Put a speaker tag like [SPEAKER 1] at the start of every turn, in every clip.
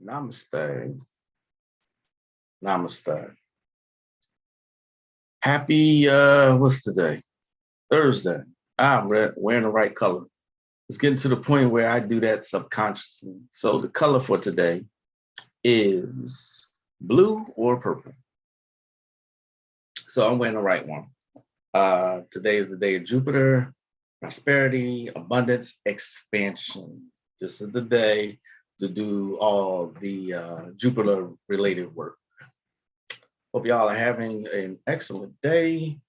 [SPEAKER 1] Namaste. Namaste. Happy, what's today? Thursday. I'm wearing the right color. It's getting to the point where I do that subconsciously. So the color for today is blue or purple. So I'm wearing the right one. Today is the day of Jupiter, prosperity, abundance, expansion. This is the day to do all the Jupiter related work. Hope y'all are having an excellent day,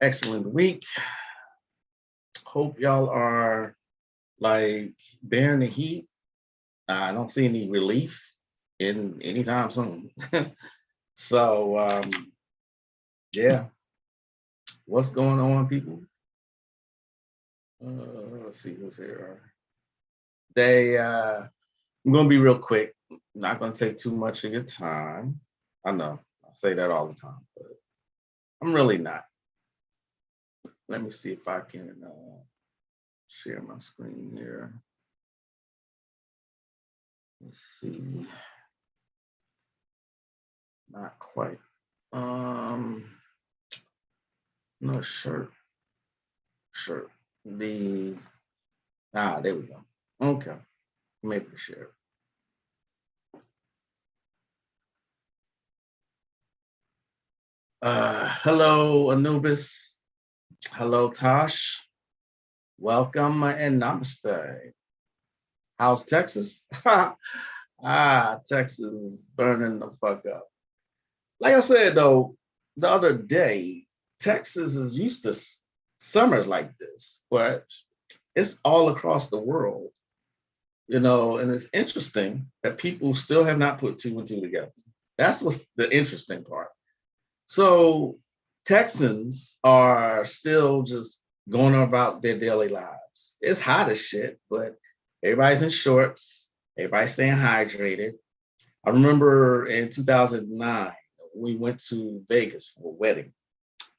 [SPEAKER 1] excellent week. Hope y'all are like bearing the heat. I don't see any relief in anytime soon. So yeah, what's going on, people? Let's see who's here. I'm gonna be real quick. Not gonna take too much of your time. I know I say that all the time, but I'm really not. Let me see if I can share my screen here. Let's see. Not quite. No, shirt. There we go. Okay. Maybe share. Hello, Anubis. Hello, Tosh. Welcome and namaste. How's Texas? Texas is burning the fuck up. Like I said, though, the other day, Texas is used to summers like this, but it's all across the world, and it's interesting that people still have not put two and two together. That's what's the interesting part. So Texans are still just going about their daily lives. It's hot as shit, but everybody's in shorts, everybody's staying hydrated. I remember in 2009, we went to Vegas for a wedding,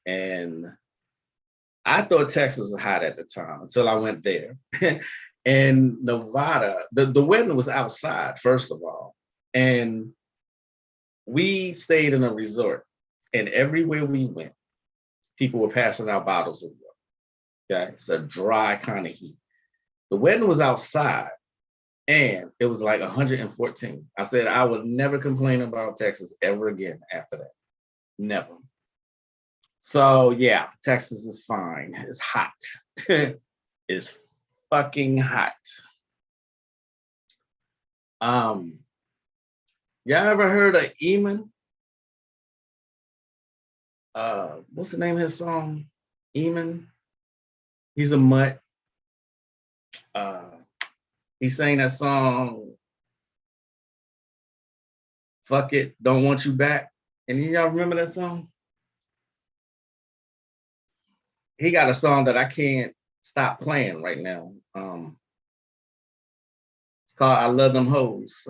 [SPEAKER 1] and I thought Texas was hot at the time until I went there. And Nevada, the wedding was outside, first of all, and we stayed in a resort, and everywhere we went, people were passing out bottles of water. Okay, it's a dry kind of heat. The wedding was outside, and it was like 114. I said I would never complain about Texas ever again after that. Never. So yeah, Texas is fine. It's hot. It's fucking hot. Y'all ever heard of Eamon? What's the name of his song? Eamon. He's a mutt. He sang that song, Fuck It, Don't Want You Back. And y'all remember that song? He got a song that I can't stop playing right now. It's called I Love Them Hoes.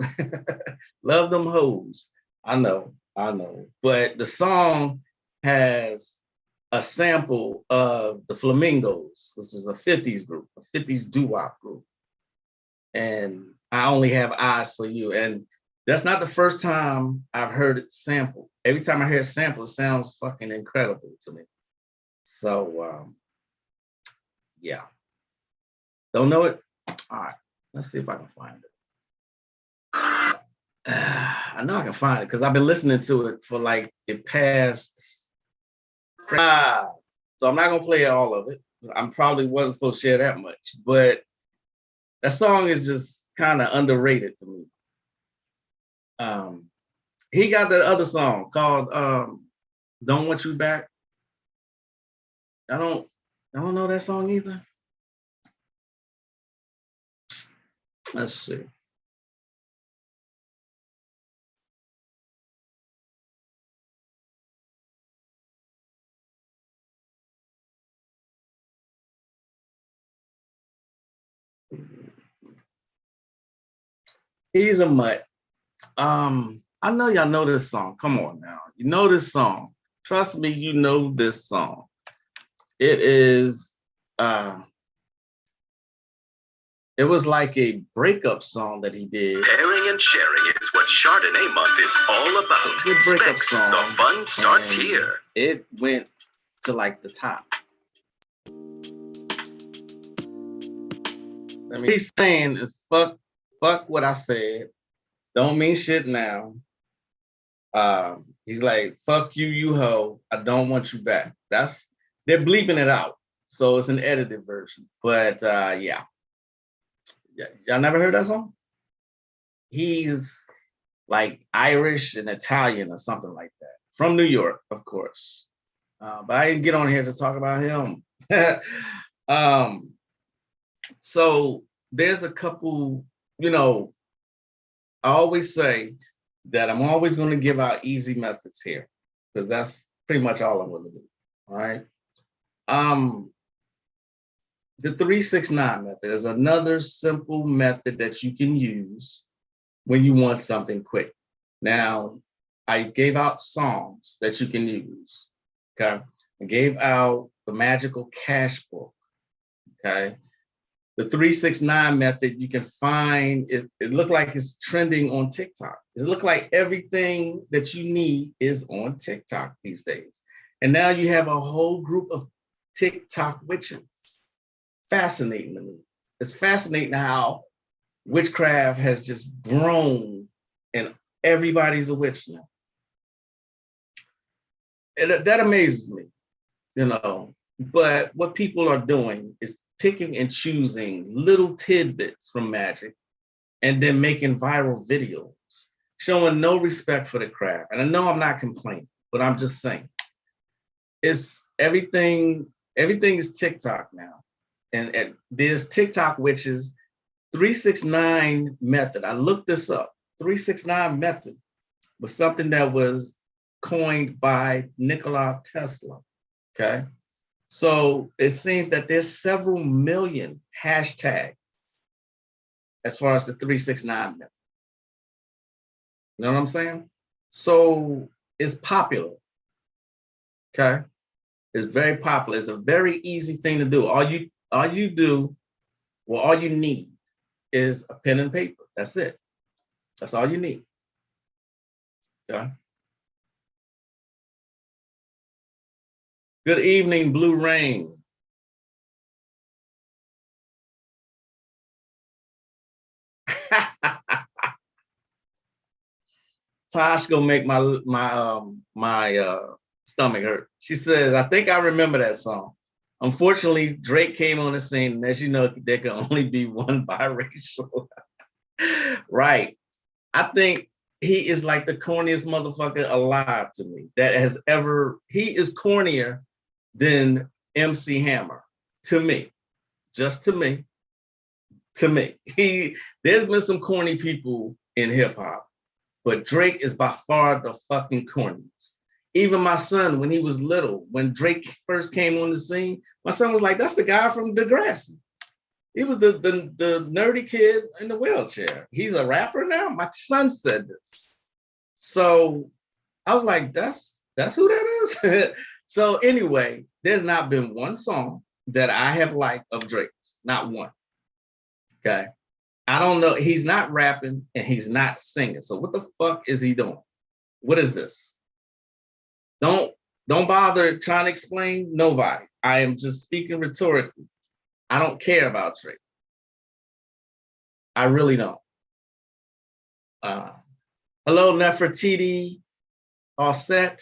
[SPEAKER 1] Love Them Hoes. I know. But the song has a sample of the Flamingos, which is a 50s group, a 50s doo-wop group. And I Only Have Eyes for You. And that's not the first time I've heard it sampled. Every time I hear it sampled, it sounds fucking incredible to me. So, yeah. Don't know it? All right, let's see if I can find it. I know I can find it because I've been listening to it for like the past. So I'm not going to play all of it. I probably wasn't supposed to share that much, but that song is just kind of underrated to me. He got that other song called Don't Want You Back. I don't know that song either. Let's see. He's a mutt. I know y'all know this song. Come on now. You know this song. Trust me, you know this song. It is It was like a breakup song that he did.
[SPEAKER 2] Pairing and sharing is what Chardonnay month is all about.
[SPEAKER 1] Good breakup
[SPEAKER 2] Specs,
[SPEAKER 1] song.
[SPEAKER 2] the fun starts here.
[SPEAKER 1] It went to like the top. I mean, he's saying is fuck what I said. Don't mean shit now. He's like, fuck you, you hoe. I don't want you back. They're bleeping it out. So it's an edited version. But yeah. Y'all never heard that song? He's like Irish and Italian or something like that. From New York, of course. But I didn't get on here to talk about him. So there's a couple, I always say that I'm always going to give out easy methods here because that's pretty much all I'm going to do. All right. The 3-6-9 method is another simple method that you can use when you want something quick. Now, I gave out songs that you can use. Okay. I gave out the magical cash book. Okay. The 3-6-9 method, you can find it looked like it's trending on TikTok. It looked like everything that you need is on TikTok these days. And now you have a whole group of TikTok witches. Fascinating to me. It's fascinating how witchcraft has just grown and everybody's a witch now. That amazes me, But what people are doing is picking and choosing little tidbits from Magick and then making viral videos, showing no respect for the craft. And I know I'm not complaining, but I'm just saying, it's everything is TikTok now. And there's TikTok witches. 3-6-9 method. I looked this up. 3-6-9 method was something that was coined by Nikola Tesla. Okay. So it seems that there's several million hashtags as far as the 3-6-9 method. You know what I'm saying? So it's popular. Okay. It's very popular. It's a very easy thing to do. All you need is a pen and paper. That's it. That's all you need. Okay. Good evening, Blue Rain. Tosh gonna make my stomach hurt. She says, I think I remember that song. Unfortunately, Drake came on the scene, and as you know, there can only be one biracial. Right. I think he is like the corniest motherfucker alive to me that has ever. He is cornier than MC Hammer to me, just to me. To me, there's been some corny people in hip hop, but Drake is by far the fucking corniest. Even my son, when he was little, when Drake first came on the scene, my son was like, "That's the guy from Degrassi." He was the nerdy kid in the wheelchair. He's a rapper now. My son said this, so I was like, "That's who that is." So anyway, there's not been one song that I have liked of Drake's, not one. Okay, I don't know. He's not rapping and he's not singing. So what the fuck is he doing? What is this? Don't bother trying to explain. Nobody. I am just speaking rhetorically. I don't care about Drake. I really don't. Hello, Nefertiti, all set.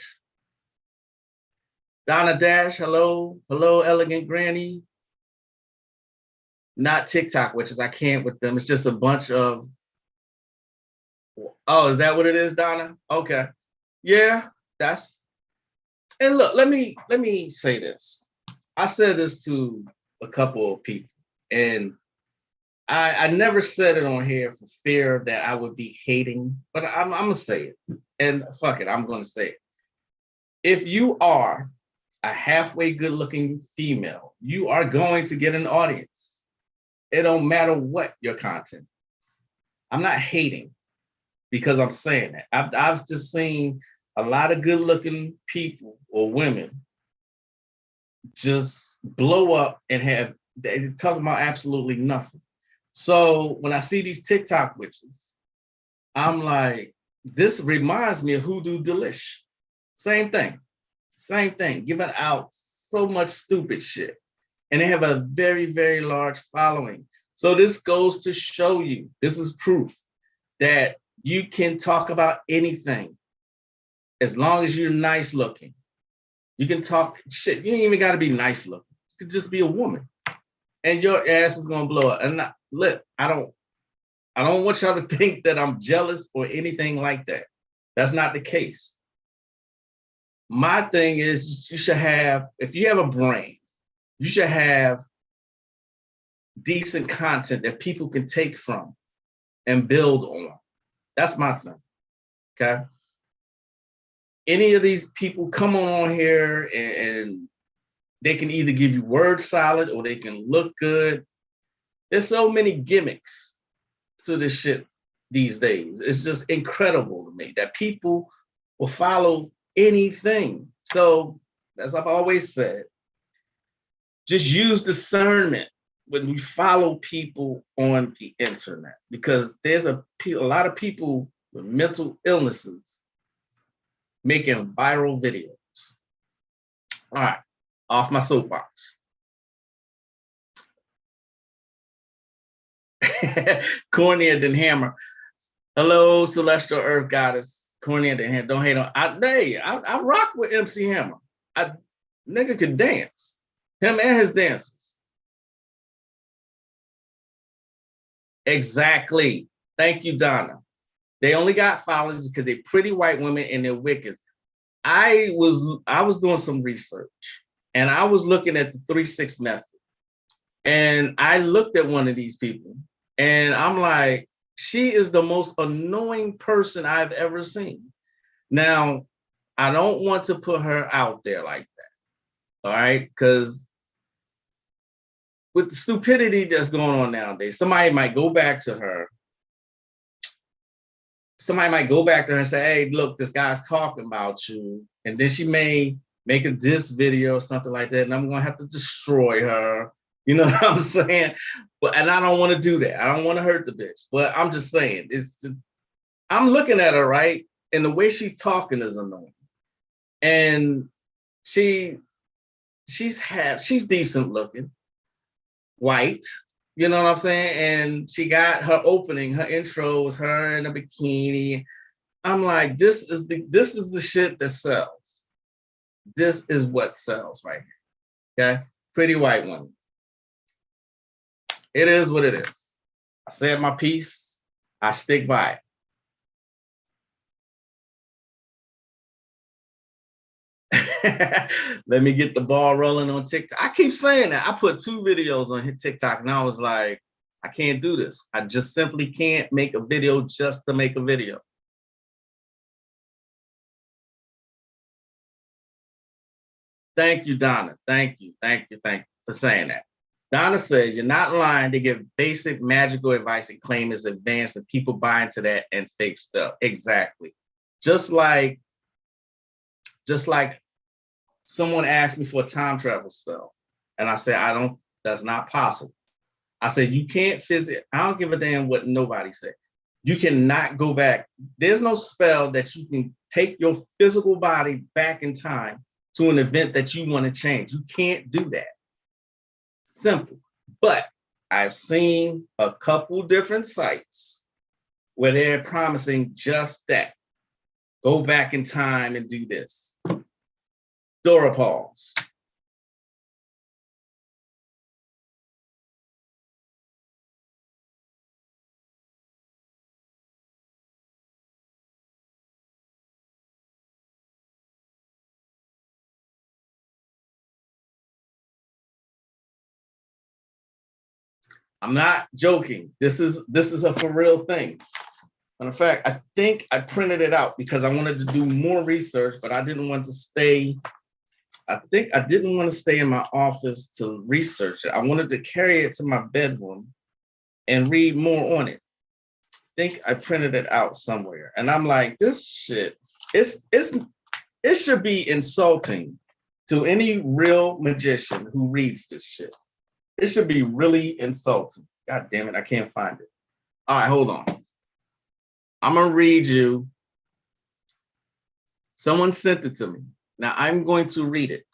[SPEAKER 1] Donna Dash, hello. Hello, Elegant Granny. Not TikTok, which is I can't with them. It's just a bunch of. Oh, is that what it is, Donna? Okay. Yeah, that's. And look, let me say this. I said this to a couple of people, and I never said it on here for fear that I would be hating, but I'm gonna say it. And fuck it, I'm gonna say it. If you are a halfway good-looking female, you are going to get an audience. It don't matter what your content is. I'm not hating because I'm saying that. I've just seen a lot of good-looking people or women just blow up and they're talking about absolutely nothing. So when I see these TikTok witches, I'm like, this reminds me of Hoodoo Delish. Same thing. Same thing. Giving out so much stupid shit. And they have a very, very large following. So this goes to show you, this is proof that you can talk about anything as long as you're nice looking. You can talk shit. You ain't even got to be nice looking. You could just be a woman, and your ass is gonna blow up. And look, I don't want y'all to think that I'm jealous or anything like that. That's not the case. My thing is, you should have, if you have a brain, you should have decent content that people can take from and build on. That's my thing. Okay. Any of these people come on here and they can either give you word salad or they can look good. There's so many gimmicks to this shit these days. It's just incredible to me that people will follow anything. So, as I've always said, just use discernment when you follow people on the internet, because there's a lot of people with mental illnesses making viral videos. All right, off my soapbox. Cornier than Hammer. Hello, Celestial Earth Goddess. Cornier than Hammer. Don't hate on. I rock with MC Hammer. Nigga could dance. Him and his dances. Exactly. Thank you, Donna. They only got followers because they're pretty white women and they're Wiccans. I was doing some research and I was looking at the 3-6 method. And I looked at one of these people and I'm like, she is the most annoying person I've ever seen. Now, I don't want to put her out there like that. All right. Because with the stupidity that's going on nowadays, somebody might go back to her. Somebody might go back to her and say, hey, look, this guy's talking about you. And then she may make a diss video or something like that. And I'm going to have to destroy her. You know what I'm saying? And I don't want to do that. I don't want to hurt the bitch. But I'm just saying, I'm looking at her, right? And the way she's talking is annoying. And she's decent looking, white. You know what I'm saying? And she got her opening, her intro was her in a bikini. I'm like, this is the shit that sells. This is what sells right here. Okay? Pretty white woman. It is what it is. I said my piece. I stick by it. Let me get the ball rolling on TikTok. I keep saying that. I put 2 videos on TikTok and I was like, I can't do this. I just simply can't make a video just to make a video. Thank you, Donna. Thank you for saying that. Donna says, you're not lying. They give basic magical advice and claim it's advanced and people buy into that and fake stuff. Exactly. Just like someone asked me for a time travel spell. And I said, that's not possible. I said, you can't I don't give a damn what nobody said. You cannot go back. There's no spell that you can take your physical body back in time to an event that you want to change. You can't do that. Simple. But I've seen a couple different sites where they're promising just that. Go back in time and do this. Dora pause. I'm not joking. This is a for real thing. Matter of fact, I think I printed it out because I wanted to do more research, but I didn't want to stay. I didn't want to stay in my office to research it. I wanted to carry it to my bedroom and read more on it. I think I printed it out somewhere. And I'm like, this shit, it should be insulting to any real magician who reads this shit. It should be really insulting. God damn it, I can't find it. All right, hold on. I'm gonna read you. Someone sent it to me. Now I'm going to read it.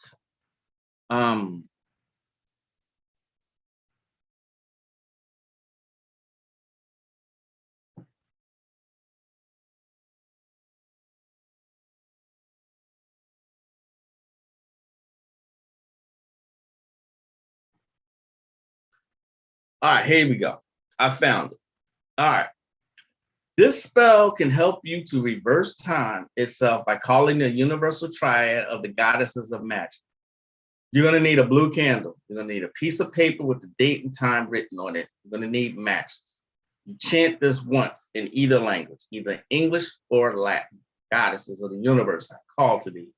[SPEAKER 1] All right, here we go. I found it. All right. This spell can help you to reverse time itself by calling the universal triad of the goddesses of magic. You're going to need a blue candle. You're going to need a piece of paper with the date and time written on it. You're going to need matches. You chant this once in either language, either English or Latin. Goddesses of the universe, I call to thee.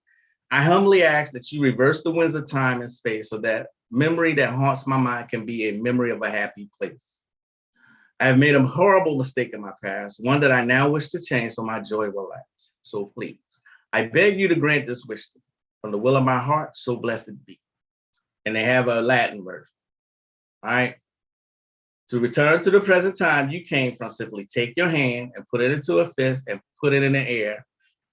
[SPEAKER 1] I humbly ask that you reverse the winds of time and space so that memory that haunts my mind can be a memory of a happy place. I have made a horrible mistake in my past, one that I now wish to change so my joy will last. So please, I beg you to grant this wish to me. From the will of my heart, so blessed be. And they have a Latin version. All right. To return to the present time you came from, simply take your hand and put it into a fist and put it in the air.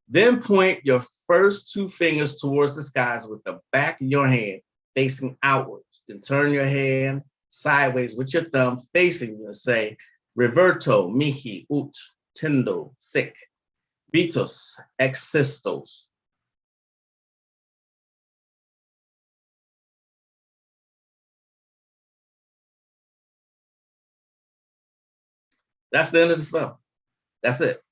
[SPEAKER 1] Then point your first two fingers towards the skies with the back of your hand facing outwards. Then turn your hand sideways with your thumb facing you and say, Reverto mihi ut tendo sic, vitus existos. That's the end of the spell. That's it.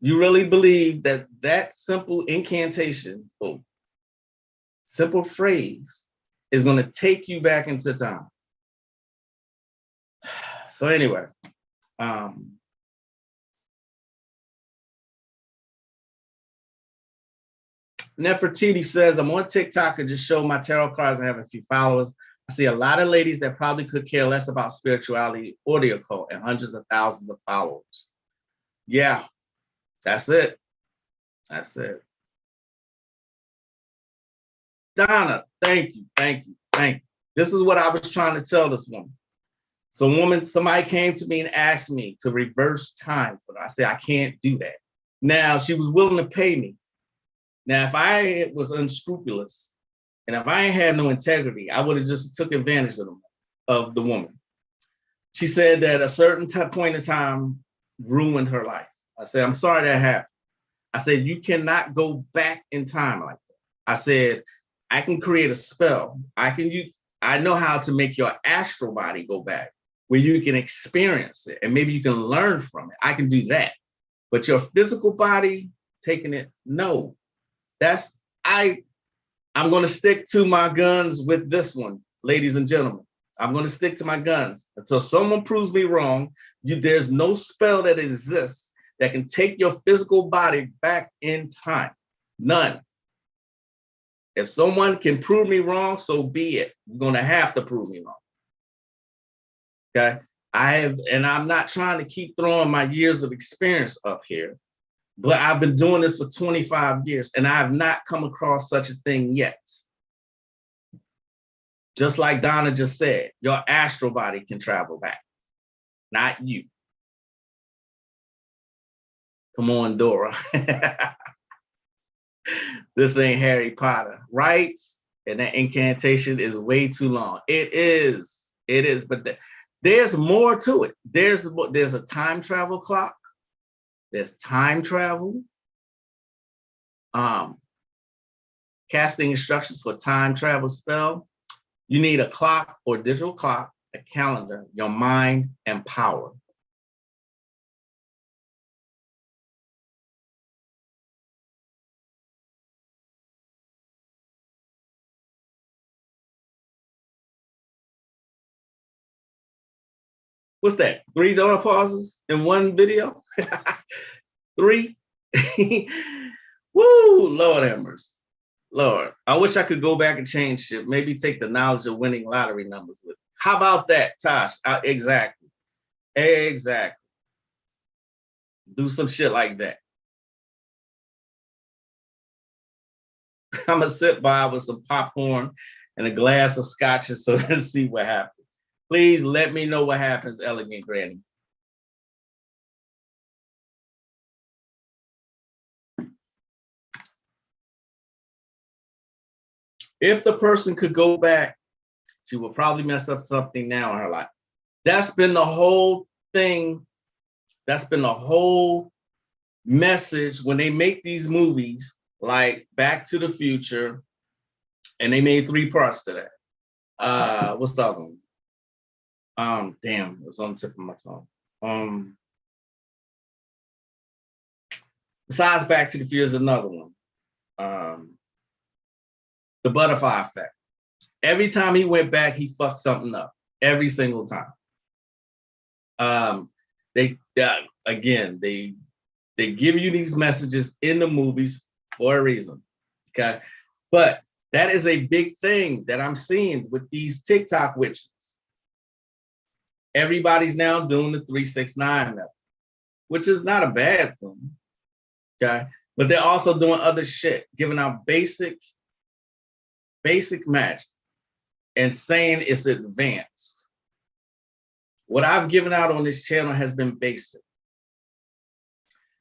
[SPEAKER 1] You really believe that that simple incantation, or simple phrase, is going to take you back into time. So anyway, Nefertiti says, I'm on TikTok and just show my tarot cards and have a few followers. I see a lot of ladies that probably could care less about spirituality or the occult and hundreds of thousands of followers. Yeah, that's it. That's it. Donna, thank you, thank you, thank you. This is what I was trying to tell this woman. So somebody came to me and asked me to reverse time for them. I said, I can't do that. Now, she was willing to pay me. Now, if I was unscrupulous and if I had no integrity, I would have just took advantage of the woman. She said that a certain point in time ruined her life. I said, I'm sorry that happened. I said, you cannot go back in time like that. I said, I can create a spell. I know how to make your astral body go back where you can experience it and maybe you can learn from it. I can do that. But your physical body taking it, no. I'm going to stick to my guns with this one, ladies and gentlemen. I'm going to stick to my guns until someone proves me wrong. There's no spell that exists that can take your physical body back in time. None. If someone can prove me wrong, so be it. You're going to have to prove me wrong. Okay. I'm not trying to keep throwing my years of experience up here, but I've been doing this for 25 years and I have not come across such a thing yet. Just like Donna just said, your astral body can travel back, not you. Come on, Dora. This ain't Harry Potter, right? And that incantation is way too long. It is, but there's more to it. There's a time travel clock. There's time travel. Casting instructions for time travel spell. You need a clock or digital clock, a calendar, your mind, and power. What's that? 3 dollar pauses in one video? 3? Woo, Lord have mercy. Lord, I wish I could go back and change shit. Maybe take the knowledge of winning lottery numbers with. How about that, Tosh? Exactly. Exactly. Do some shit like that. I'm gonna sit by with some popcorn and a glass of scotch so let's see what happens. Please let me know what happens, Elegant Granny. If the person could go back, she will probably mess up something now in her life. That's been the whole thing. That's been the whole message when they make these movies like Back to the Future, and they made 3 parts to that. What's the other one? Damn, it was on the tip of my tongue. Besides Back to the Future is another one. The Butterfly Effect. Every time he went back, he fucked something up. Every single time. They give you these messages in the movies for a reason. Okay. But that is a big thing that I'm seeing with these TikTok witches. Everybody's now doing the 369 method, which is not a bad thing. Okay. But they're also doing other shit, giving out basic magic and saying it's advanced. What I've given out on this channel has been basic.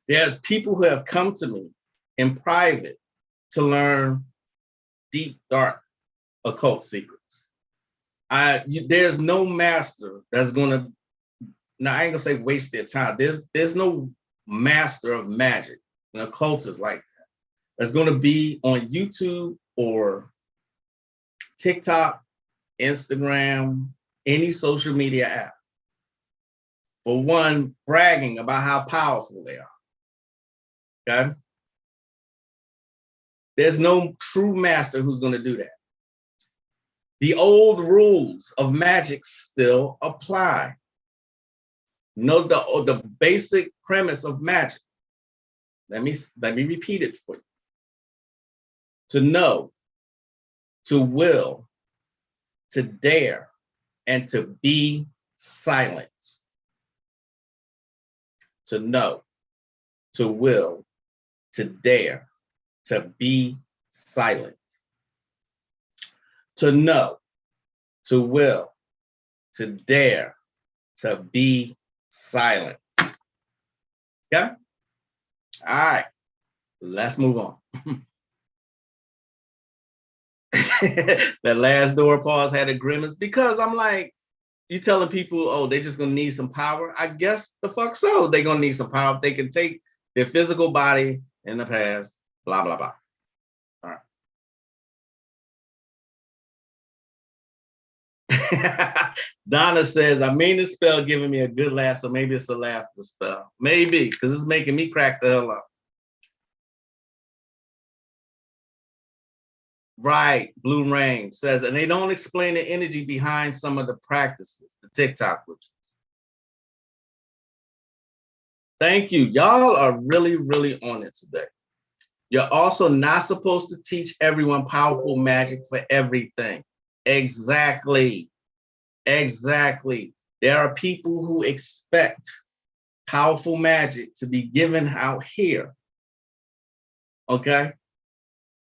[SPEAKER 1] There's people who have come to me in private to learn deep, dark occult secrets. There's no master that's gonna, now I ain't gonna say waste their time. There's no master of magic and occultists like that that's gonna be on YouTube or TikTok, Instagram, any social media app. For one, bragging about how powerful they are. Okay? There's no true master who's going to do that. The old rules of magic still apply. Know the basic premise of magic. Let me repeat it for you. To know, to will, to dare, and to be silent. To know, to will, to dare, to be silent. To know, to will, to dare, to be silent. Okay? All right, let's move on. That last door pause had a grimace because I'm like, you telling people, oh, they're just gonna need some power? I guess the fuck so. They're gonna need some power. They can take their physical body in the past, blah, blah, blah. All right. Donna says, I mean this spell giving me a good laugh, so maybe it's a laughter spell. Maybe, because it's making me crack the hell up. Right, Blue Rain says, and they don't explain the energy behind some of the practices, the TikTok witches. Thank you. Y'all are really, really on it today. You're also not supposed to teach everyone powerful magic for everything. Exactly. Exactly. There are people who expect powerful magic to be given out here. Okay?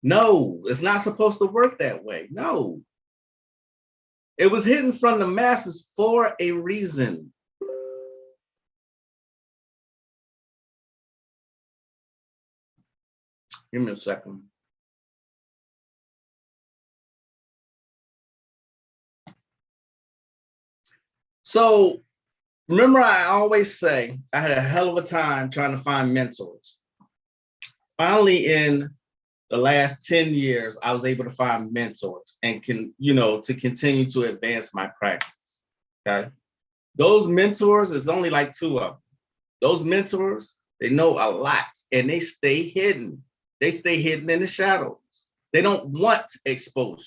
[SPEAKER 1] No, it's not supposed to work that way. No. It was hidden from the masses for a reason. Give me a second. So remember, I always say I had a hell of a time trying to find mentors. Finally, in the last 10 years, I was able to find mentors and to continue to advance my practice. Okay. Those mentors, is only like 2 of them. Those mentors, they know a lot and they stay hidden. They stay hidden in the shadows. They don't want exposure.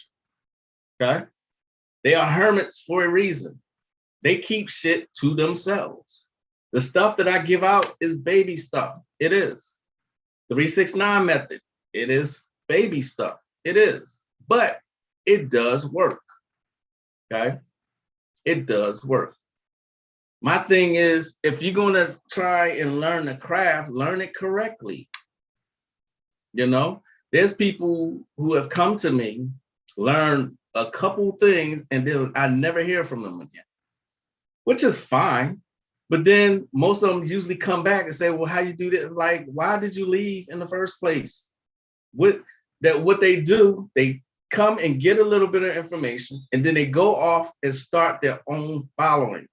[SPEAKER 1] Okay. They are hermits for a reason. They keep shit to themselves. The stuff that I give out is baby stuff. It is. 369 method. It is baby stuff. It is. But it does work. Okay? It does work. My thing is, if you're going to try and learn the craft, learn it correctly. There's people who have come to me, learn a couple things, and then I never hear from them again. which is fine. But then most of them usually come back and say, well, how you do that? Like, why did you leave in the first place? What they do, they come and get a little bit of information, and then they go off and start their own following.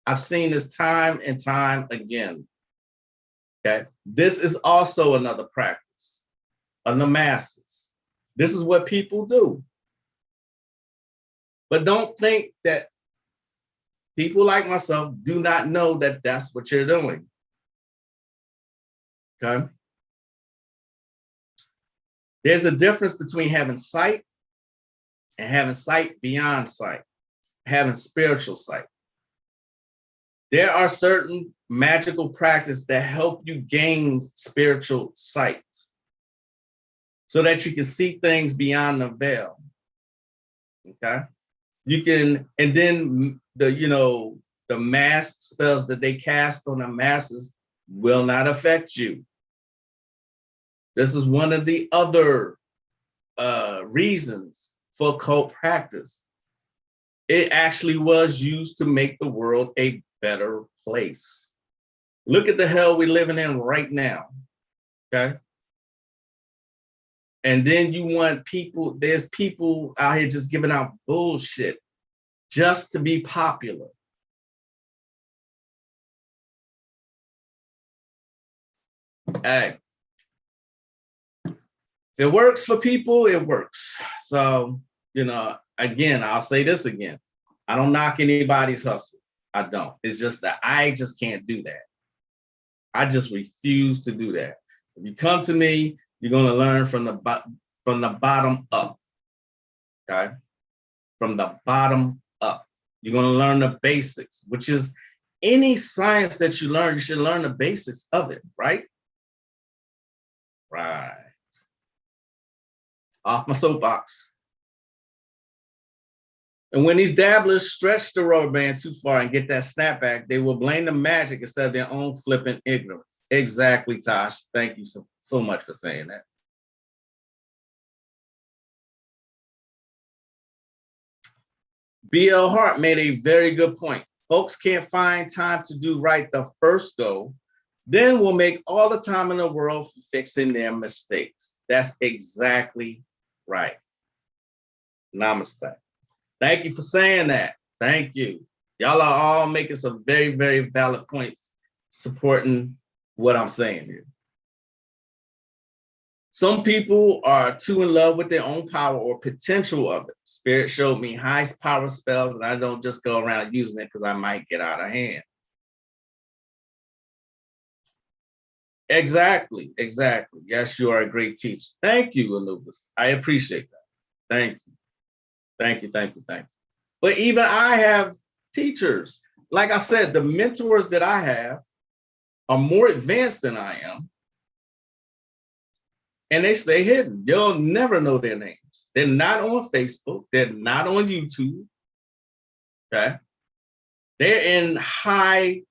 [SPEAKER 1] I've seen this time and time again. Okay. This is also another practice of the masses. This is what people do. But don't think that people like myself do not know that that's what you're doing. Okay. There's a difference between having sight and having sight beyond sight, having spiritual sight. There are certain magical practices that help you gain spiritual sight so that you can see things beyond the veil. Okay. You can, and then the mass spells that they cast on the masses will not affect you. This is one of the other reasons for occult practice. It actually was used to make the world a better place. Look at the hell we're living in right now. Okay. And then you want people, there's people out here just giving out bullshit just to be popular. Hey, if it works for people, it works. So, again, I'll say this again. I don't knock anybody's hustle. I don't. It's just that I just can't do that. I just refuse to do that. If you come to me, you're going to learn from the bottom up. Okay? From the bottom up. You're going to learn the basics, which is any science that you learn, you should learn the basics of it, right? Right. Off my soapbox. And when these dabblers stretch the rubber band too far and get that snapback, they will blame the magic instead of their own flippant ignorance. Exactly, Tosh. Thank you so much for saying that. B.L. Hart made a very good point. Folks can't find time to do right the first go, then we'll make all the time in the world for fixing their mistakes. That's exactly right. Namaste. Thank you for saying that. Thank you. Y'all are all making some very, very valid points supporting what I'm saying here. Some people are too in love with their own power or potential of it. Spirit showed me high power spells, and I don't just go around using it because I might get out of hand. Exactly. Yes, you are a great teacher. Thank you, Anubis. I appreciate that. Thank you. But even I have teachers. Like I said, the mentors that I have are more advanced than I am. And they stay hidden. You'll never know their names. They're not on Facebook. They're not on YouTube. Okay. They're in high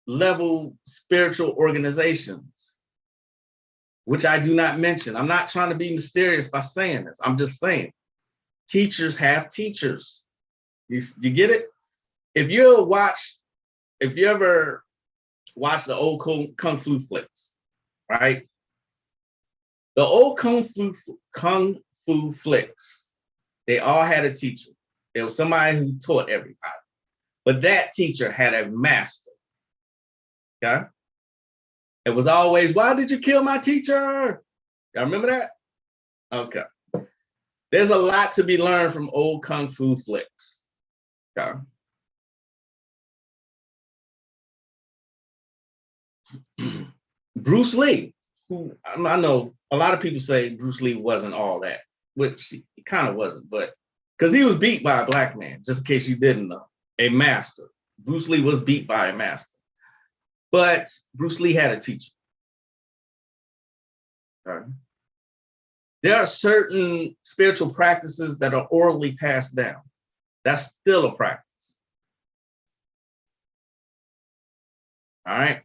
[SPEAKER 1] level spiritual organizations, which I do not mention. I'm not trying to be mysterious by saying this. I'm just saying teachers have teachers. You get it? If you ever watch the old Kung Fu flicks, right? The old Kung Fu flicks, they all had a teacher. There was somebody who taught everybody. But that teacher had a master. Okay? It was always, why did you kill my teacher? Y'all remember that? Okay. There's a lot to be learned from old Kung Fu flicks. Okay. Bruce Lee, who I know a lot of people say Bruce Lee wasn't all that, which he kind of wasn't, but because he was beat by a black man, just in case you didn't know, a master. Bruce Lee was beat by a master, but Bruce Lee had a teacher. Okay. There are certain spiritual practices that are orally passed down. That's still a practice. All right.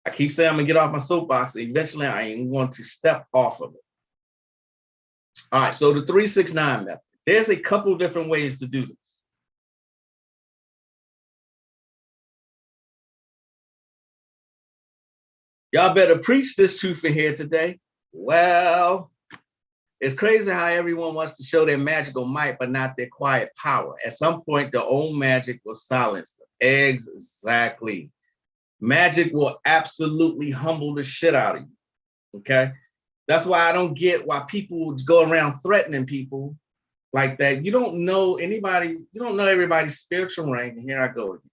[SPEAKER 1] I keep saying I'm gonna get off my soapbox. Eventually, I ain't going to step off of it. All right, so the 369 method. There's a couple different ways to do this. Y'all better preach this truth in here today. Well, it's crazy how everyone wants to show their magical might, but not their quiet power. At some point, the old magic will silence them. Exactly. Magic will absolutely humble the shit out of you. Okay. That's why I don't get why people go around threatening people like that. You don't know anybody, you don't know everybody's spiritual rank. And here I go again.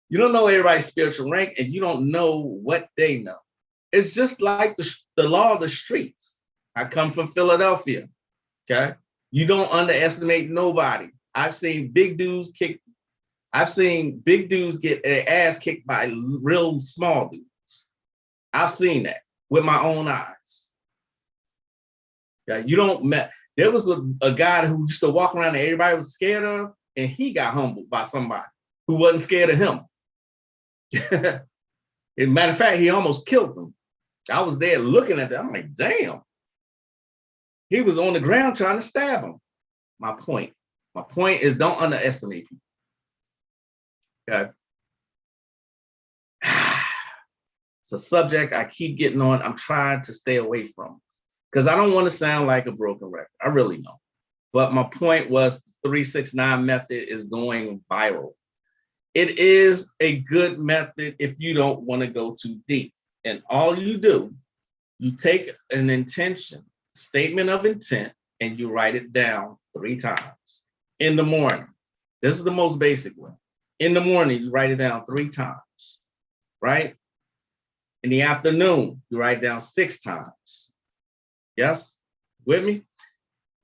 [SPEAKER 1] You don't know everybody's spiritual rank, and you don't know what they know. It's just like the law of the streets. I come from Philadelphia. Okay. You don't underestimate nobody. I've seen big dudes get their ass kicked by real small dudes. I've seen that with my own eyes. Yeah, you don't met. There was a guy who used to walk around that everybody was scared of, and he got humbled by somebody who wasn't scared of him. As a matter of fact, he almost killed them. I was there looking at that. I'm like, damn. He was on the ground trying to stab him. My point is, don't underestimate people. Okay. It's a subject I keep getting on. I'm trying to stay away from because I don't want to sound like a broken record. I really don't. But my point was the 369 method is going viral. It is a good method if you don't want to go too deep. And all you do, you take an intention, statement of intent, and you write it down 3 times. In the morning, this is the most basic one. In the morning, you write it down 3 times, right? In the afternoon, you write it down 6 times. Yes? With me?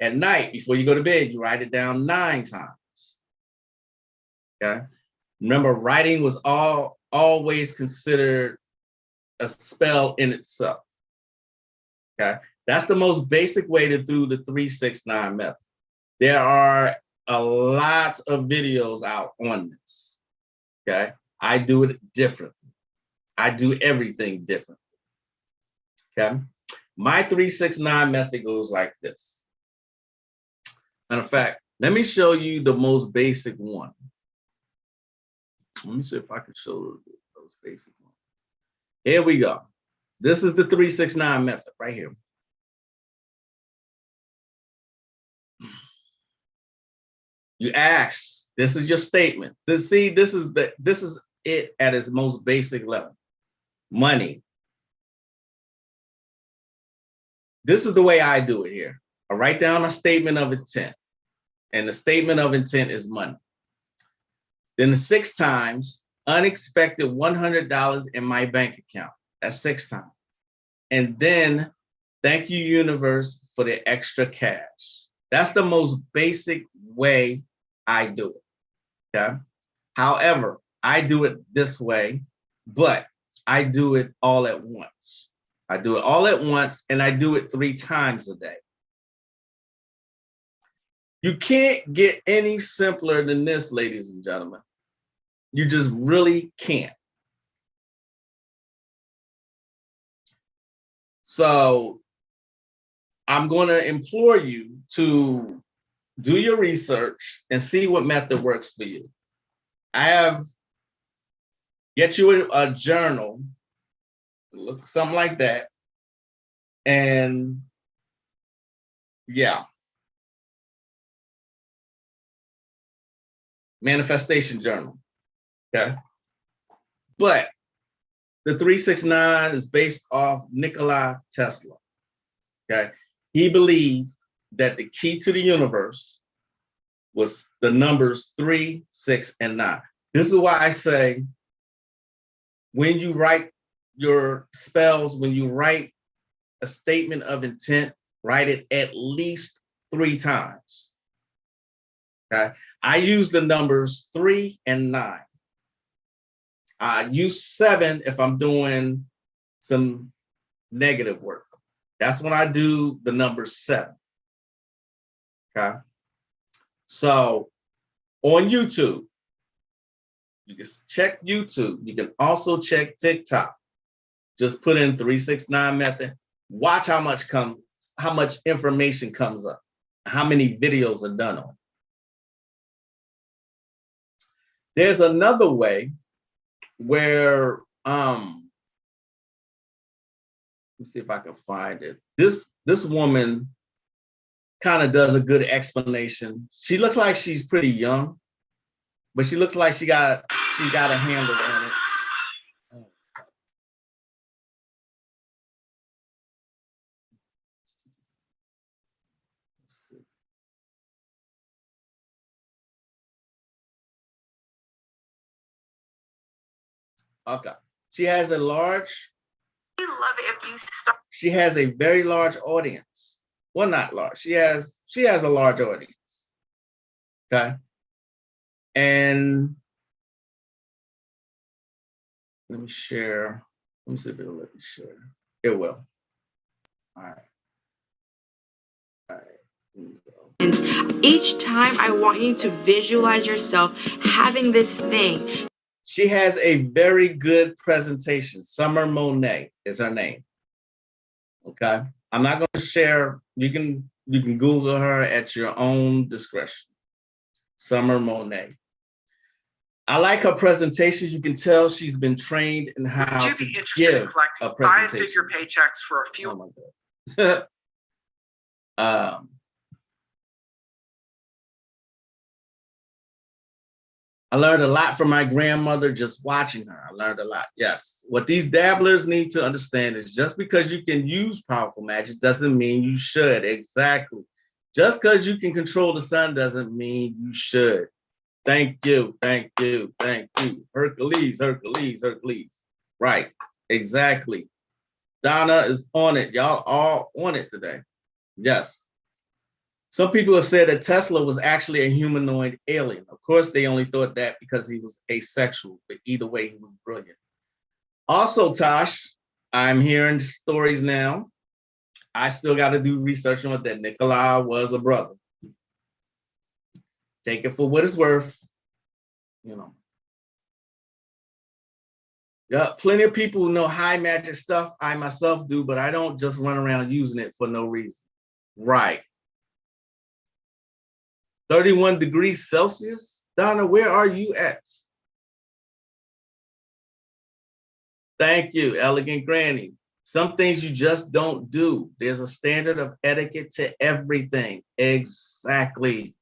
[SPEAKER 1] At night, before you go to bed, you write it down 9 times. Okay? Remember, writing was always considered a spell in itself. Okay? That's the most basic way to do the 369 method. There are a lot of videos out on this. Okay? I do it differently. I do everything differently. Okay? My 369 method goes like this. Matter of fact, let me show you the most basic one. Let me see if I can show those basic ones. Here we go. This is the 369 method right here. You ask, this is your statement. This is it at its most basic level. Money. This is the way I do it here. I write down a statement of intent, and the statement of intent is money. Then the 6 times, unexpected $100 in my bank account. That's 6 times. And then, thank you, universe, for the extra cash. That's the most basic way I do it. Okay. However, I do it this way, but I do it all at once. I do it all at once, and I do it 3 times a day. You can't get any simpler than this, ladies and gentlemen. You just really can't. So I'm going to implore you to do your research and see what method works for you. Get you a journal, look something like that, and yeah. Manifestation journal, okay? But the 369 is based off Nikola Tesla, okay? He believed that the key to the universe was the numbers 3, 6, and 9. This is why I say, when you write your spells, when you write a statement of intent, write it at least 3 times. Okay. I use the numbers 3 and 9. I use 7 if I'm doing some negative work. That's when I do the number 7. Okay. So on YouTube, you can check YouTube. You can also check TikTok. Just put in 369 method. Watch how much information comes up, how many videos are done on it. There's another way where me see if I can find it. This woman kind of does a good explanation. She looks like she's pretty young, but she looks like she got a handle on it. Let's see. Okay. She has a large. We love it if you start. She has a very large audience. Well, not large. She has a large audience. Okay. And let me share. Let me see if it'll let me share. It will. All right. All right.
[SPEAKER 3] Each time I want you to visualize yourself having this thing.
[SPEAKER 1] She has a very good presentation. Summer Monet is her name. Okay. I'm not going to share. You can Google her at your own discretion. Summer Monet. I like her presentation. You can tell she's been trained in how to give a presentation.
[SPEAKER 4] 5-figure paychecks for a few.
[SPEAKER 1] Oh my God. I learned a lot from my grandmother just watching her. I learned a lot. Yes. What these dabblers need to understand is just because you can use powerful magic doesn't mean you should. Exactly. Just because you can control the sun doesn't mean you should. Thank you. Thank you. Thank you. Hercules, Hercules, Hercules. Right. Exactly. Donna is on it. Y'all all on it today. Yes. Some people have said that Tesla was actually a humanoid alien. Of course, they only thought that because he was asexual, but either way, he was brilliant. Also, Tosh, I'm hearing stories now. I still got to do research on it that Nikolai was a brother. Take it for what it's worth, you know. Yeah, plenty of people who know high magic stuff. I myself do, but I don't just run around using it for no reason. Right. 31 degrees Celsius. Donna, where are you at? Thank you, Elegant Granny. Some things you just don't do. There's a standard of etiquette to everything. Exactly.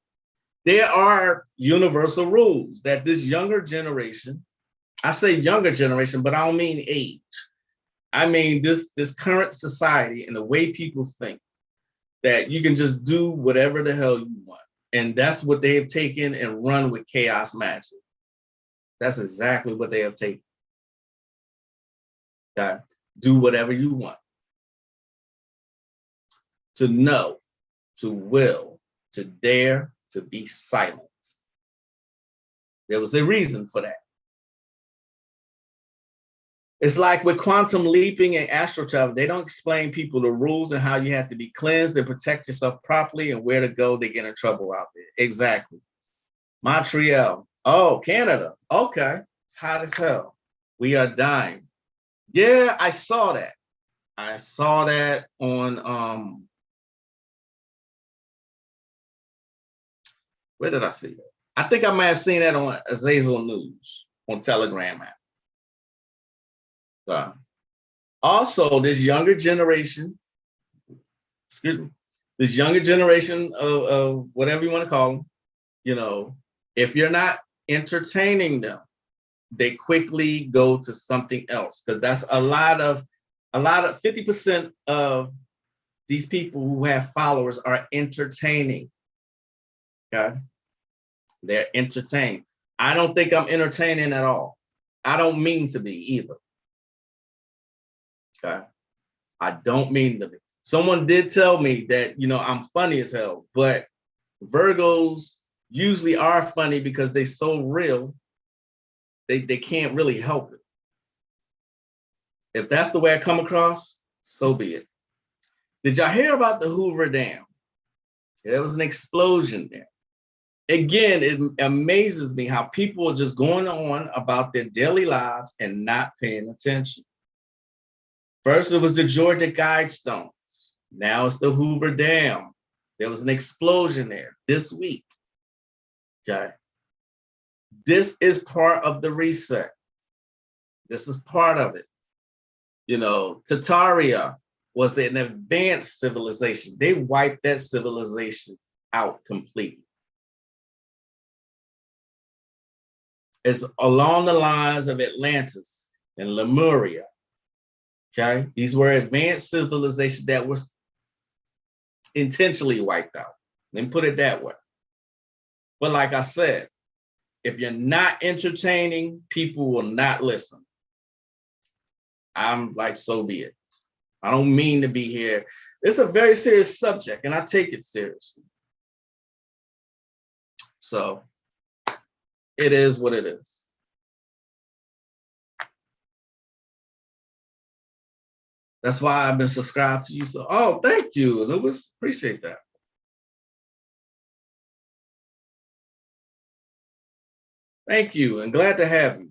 [SPEAKER 1] There are universal rules that this younger generation, I say younger generation, but I don't mean age. I mean this current society and the way people think, that you can just do whatever the hell you want. And that's what they have taken and run with chaos magic. That's exactly what they have taken. Okay? Do whatever you want. To know, to will, to dare, to be silent. There was a reason for that. It's like with quantum leaping and astral travel, they don't explain people the rules and how you have to be cleansed and protect yourself properly and where to go. They get in trouble out there. Exactly. Montreal. Oh, Canada. Okay. It's hot as hell. We are dying. Yeah, I saw that. I saw that on, where did I see that? I think I might have seen that on Azazel News on Telegram app. Also, this younger generation, this younger generation of whatever you want to call them, you know, if you're not entertaining them, they quickly go to something else, because that's a lot of 50% of these people who have followers are entertaining. Okay, they're entertained. I don't think I'm entertaining at all. I don't mean to be either. Okay. I don't mean to be. Someone did tell me that, you know, I'm funny as hell, but Virgos usually are funny because they're so real, they can't really help it. If that's the way I come across, so be it. Did y'all hear about the Hoover Dam? There was an explosion there. Again, it amazes me how people are just going on about their daily lives and not paying attention. First, it was the Georgia Guidestones. Now it's the Hoover Dam. There was an explosion there this week. Okay. This is part of the reset. This is part of it. You know, Tataria, was an advanced civilization. They wiped that civilization out completely. It's along the lines of Atlantis and Lemuria. Okay, these were advanced civilizations that was intentionally wiped out. Let me put it that way. But like I said, if you're not entertaining, people will not listen. I'm like, so be it. I don't mean to be here. It's a very serious subject, and I take it seriously. So it is what it is. That's why I've been subscribed to you. So, oh, thank you, Lewis. Appreciate that. Thank you, and glad to have you.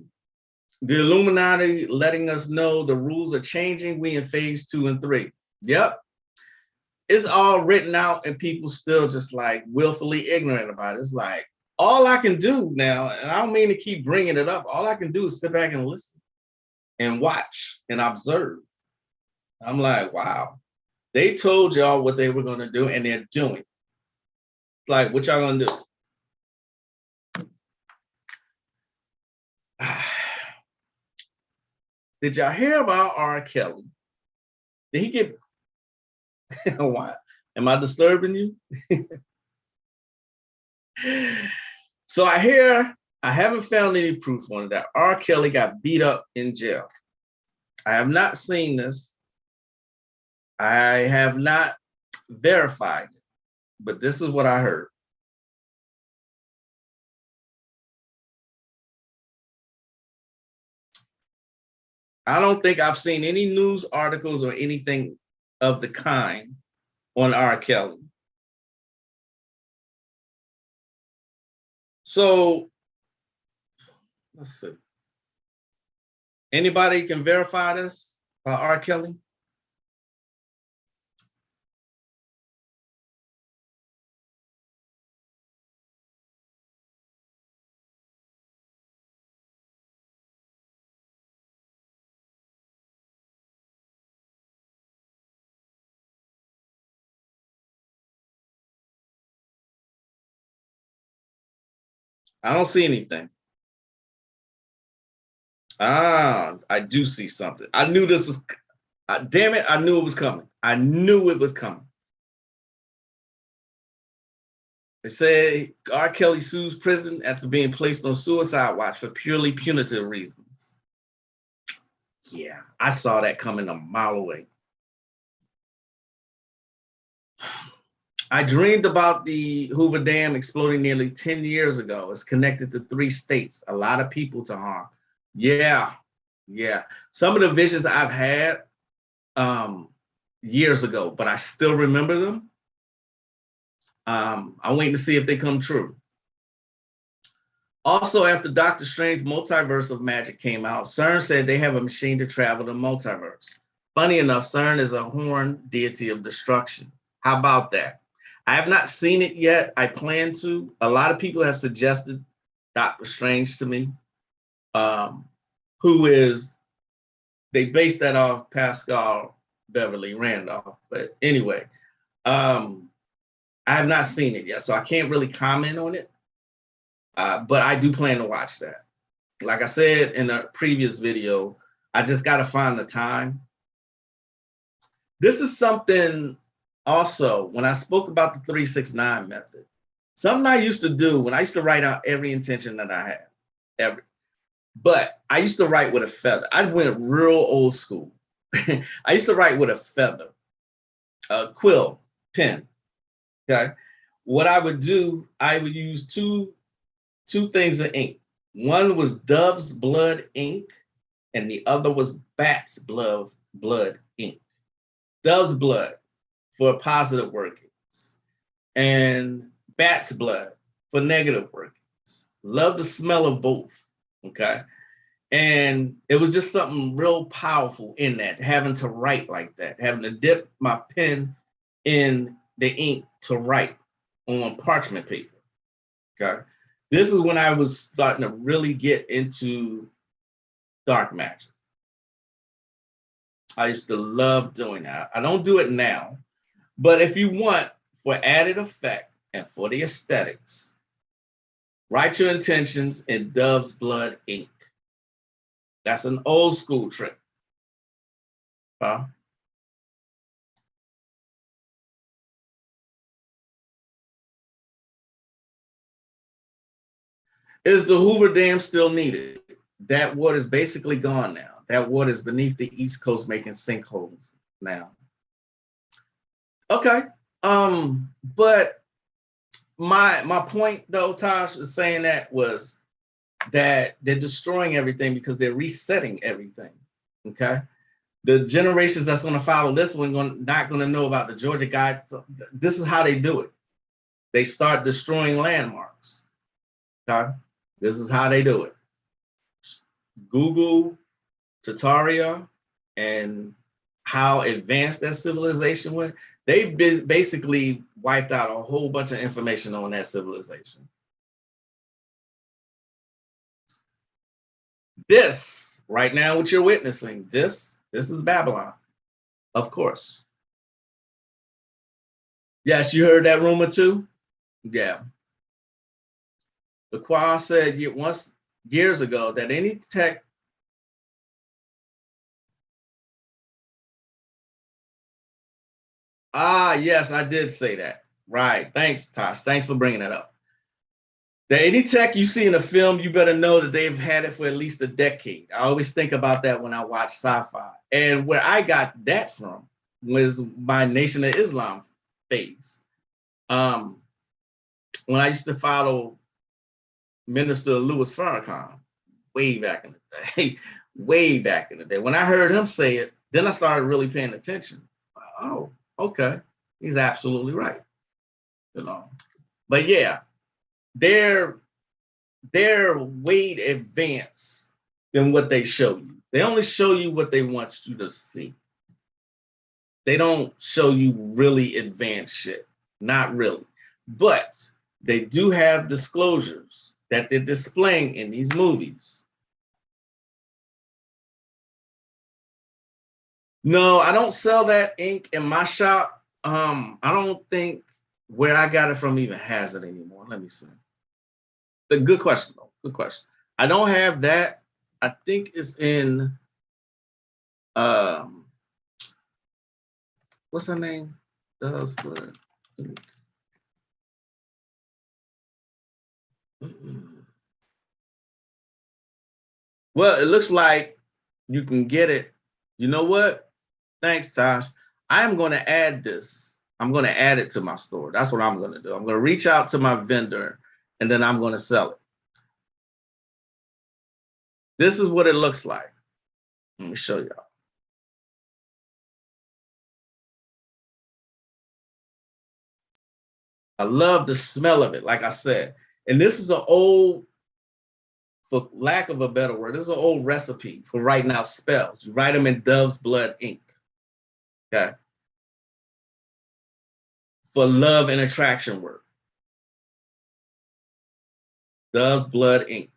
[SPEAKER 1] The Illuminati letting us know the rules are changing. We in phase 2 and 3. Yep. It's all written out, and people still just like willfully ignorant about it. It's like, all I can do now, and I don't mean to keep bringing it up, all I can do is sit back and listen and watch and observe. I'm like, wow, they told y'all what they were going to do, and they're doing it. Like, what y'all going to do? Did y'all hear about R. Kelly? Did he get, why? Am I disturbing you? So I hear, I haven't found any proof on it, that R. Kelly got beat up in jail. I have not seen this. I have not verified it, but this is what I heard. I don't think I've seen any news articles or anything of the kind on R. Kelly. So let's see. Anybody can verify this by R. Kelly? I don't see anything. Ah, I do see something. I knew this was, damn it, I knew it was coming. I knew it was coming. They say R. Kelly sues prison after being placed on suicide watch for purely punitive reasons. Yeah, I saw that coming a mile away. I dreamed about the Hoover Dam exploding nearly 10 years ago. It's connected to 3 states, a lot of people to harm. Yeah. Some of the visions I've had years ago, but I still remember them. I'm waiting to see if they come true. Also, after Doctor Strange Multiverse of Magic came out, CERN said they have a machine to travel the multiverse. Funny enough, CERN is a horned deity of destruction. How about that? I have not seen it yet. I plan to. A lot of people have suggested Doctor Strange to me, who is, they based that off Pascal Beverly Randolph. But anyway, I have not seen it yet, so I can't really comment on it. But I do plan to watch that. Like I said in a previous video, I just got to find the time. This is something also, when I spoke about the 369 method, something I used to do when I used to write out every intention that I had, but I used to write with a feather. I went real old school. I used to write with a feather, a quill pen. Okay. What I would do, I would use two things of ink. One was dove's blood ink, and the other was bat's blood ink. Dove's blood for positive workings, and bat's blood for negative workings. Love the smell of both. Okay. And it was just something real powerful in that, having to write like that, having to dip my pen in the ink to write on parchment paper. Okay. This is when I was starting to really get into dark magic. I used to love doing that. I don't do it now, but if you want for added effect and for the aesthetics, write your intentions in Dove's Blood ink. That's an old school trick. Huh? Is the Hoover Dam still needed? That water is basically gone now. That water is beneath the East Coast making sinkholes now. Okay. But my point though, Tosh, is saying that was that they're destroying everything because they're resetting everything. Okay. The generations that's going to follow this one not going to know about the Georgia guide. So this is how they do it. They start destroying landmarks. Okay. This is how they do it. Google Tartaria and how advanced that civilization was. They basically wiped out a whole bunch of information on that civilization. This right now, what you're witnessing, this is Babylon, of course. Yes, you heard that rumor too? Yeah. The Croix said once years ago that any tech yes, I did say that. Right. Thanks, Tosh. Thanks for bringing that up. That any tech you see in a film, you better know that they've had it for at least a decade. I always think about that when I watch sci-fi. And where I got that from was my Nation of Islam phase. When I used to follow Minister Louis Farrakhan way back in the day, way back in the day. When I heard him say it, then I started really paying attention. Oh, okay, he's absolutely right. You know, but yeah, they're way advanced than what they show you. They only show you what they want you to see. They don't show you really advanced shit. Not really. But they do have disclosures that they're displaying in these movies. No, I don't sell that ink in my shop. I don't think where I got it from even has it anymore. Let me see. The good question, though. Good question. I don't have that. I think it's in what's her name? Dove's Blood ink. Well, it looks like you can get it. You know what? Thanks, Tosh. I am going to add this. I'm going to add it to my store. That's what I'm going to do. I'm going to reach out to my vendor and then I'm going to sell it. This is what it looks like. Let me show y'all. I love the smell of it, like I said. And this is an old, for lack of a better word, this is an old recipe for writing out spells. You write them in Dove's Blood ink. Okay. For love and attraction work. Dove's Blood ink.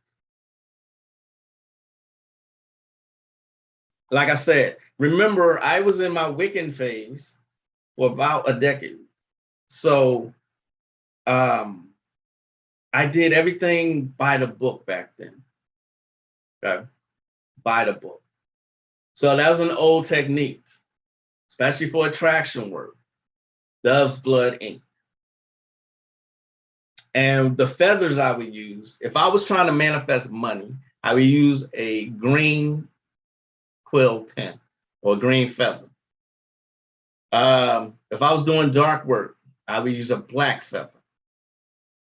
[SPEAKER 1] Like I said, remember, I was in my Wiccan phase for about a decade. So I did everything by the book back then. Okay. By the book. So that was an old technique, especially for attraction work. Dove's Blood ink. And the feathers I would use, if I was trying to manifest money, I would use a green quill pen or green feather. If I was doing dark work, I would use a black feather.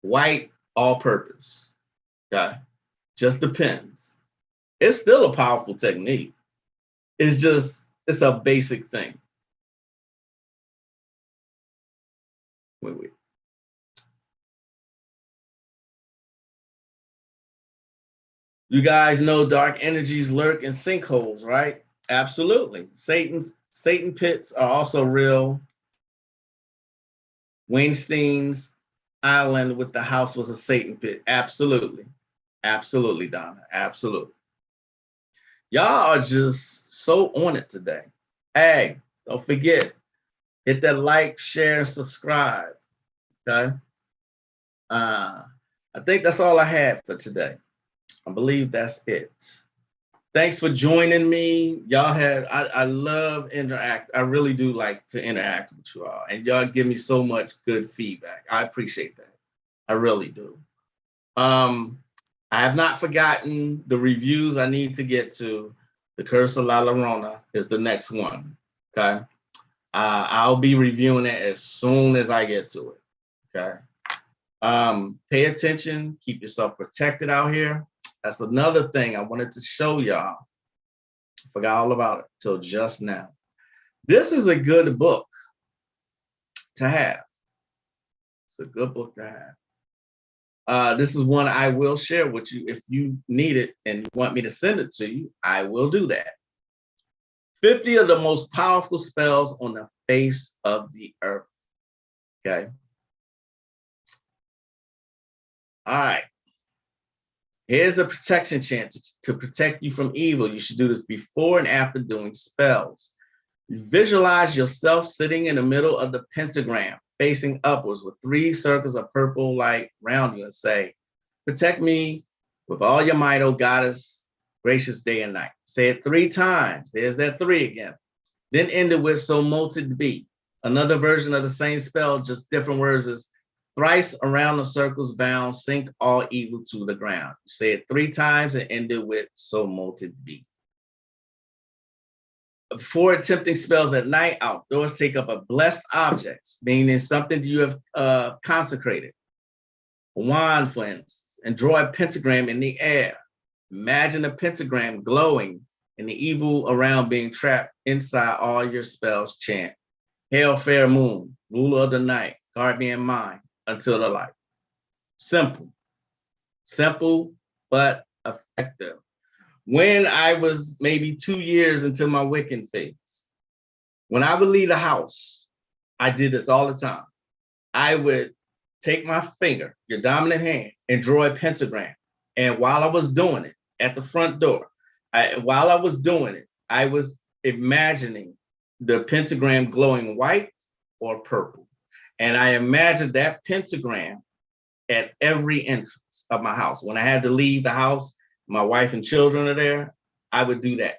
[SPEAKER 1] White, all purpose. Okay. Just depends. It's still a powerful technique. It's a basic thing. Wait. You guys know dark energies lurk in sinkholes, right? Absolutely. Satan pits are also real. Weinstein's Island with the house was a Satan pit. Absolutely. Absolutely, Donna. Absolutely. Y'all are just so on it today. Hey, don't forget, hit that like, share, and subscribe. Okay. I think that's all I had for today. I believe that's it. Thanks for joining me. Y'all I love interact. I really do like to interact with you all. And y'all give me so much good feedback. I appreciate that. I really do. I have not forgotten the reviews I need to get to. The Curse of La Llorona is the next one. Okay. I'll be reviewing it as soon as I get to it. Okay. Pay attention, keep yourself protected out here. That's another thing I wanted to show y'all. I forgot all about it till just now. This is a good book to have. It's a good book to have. This is one I will share with you. If you need it and you want me to send it to you, I will do that. 50 of the most powerful spells on the face of the earth. Okay. All right. Here's a protection chant to protect you from evil. You should do this before and after doing spells. Visualize yourself sitting in the middle of the pentagram, facing upwards with 3 circles of purple light around you, and say, protect me with all your might, O goddess, gracious day and night. Say it 3 times. There's that 3 again. Then end it with so moted be. Another version of the same spell, just different words, is thrice around the circles bound, sink all evil to the ground. Say it 3 times and end it with so moted be. Before attempting spells at night, outdoors, take up a blessed object, meaning something you have consecrated. A wand, for instance, and draw a pentagram in the air. Imagine a pentagram glowing and the evil around being trapped inside all your spells. Chant, hail, fair moon, ruler of the night, guard me in mind until the light. Simple, but effective. When I was maybe 2 years into my Wiccan phase, when I would leave the house, I did this all the time. I would take my finger, your dominant hand, and draw a pentagram. And while I was doing it at the front door, I was imagining the pentagram glowing white or purple. And I imagined that pentagram at every entrance of my house. When I had to leave the house, my wife and children are there, I would do that.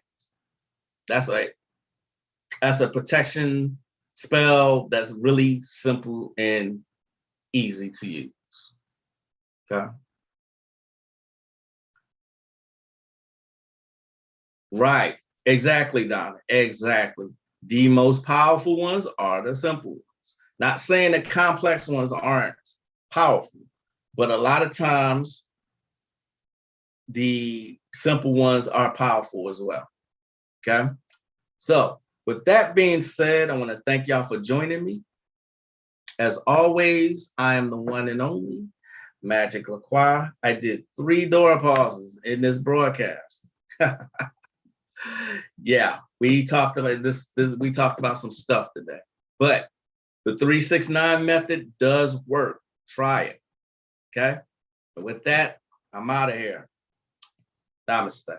[SPEAKER 1] That's a protection spell that's really simple and easy to use. Okay. Right. Exactly, Donna. Exactly. The most powerful ones are the simple ones. Not saying the complex ones aren't powerful, but a lot of times the simple ones are powerful as well. Okay. So with that being said, I want to thank y'all for joining me. As always, I am the one and only Magick Croix. I did 3 door pauses in this broadcast. Yeah, we talked about this. We talked about some stuff today, but the 3-6-9 method does work. Try it. Okay. But with that, I'm out of here. Namaste.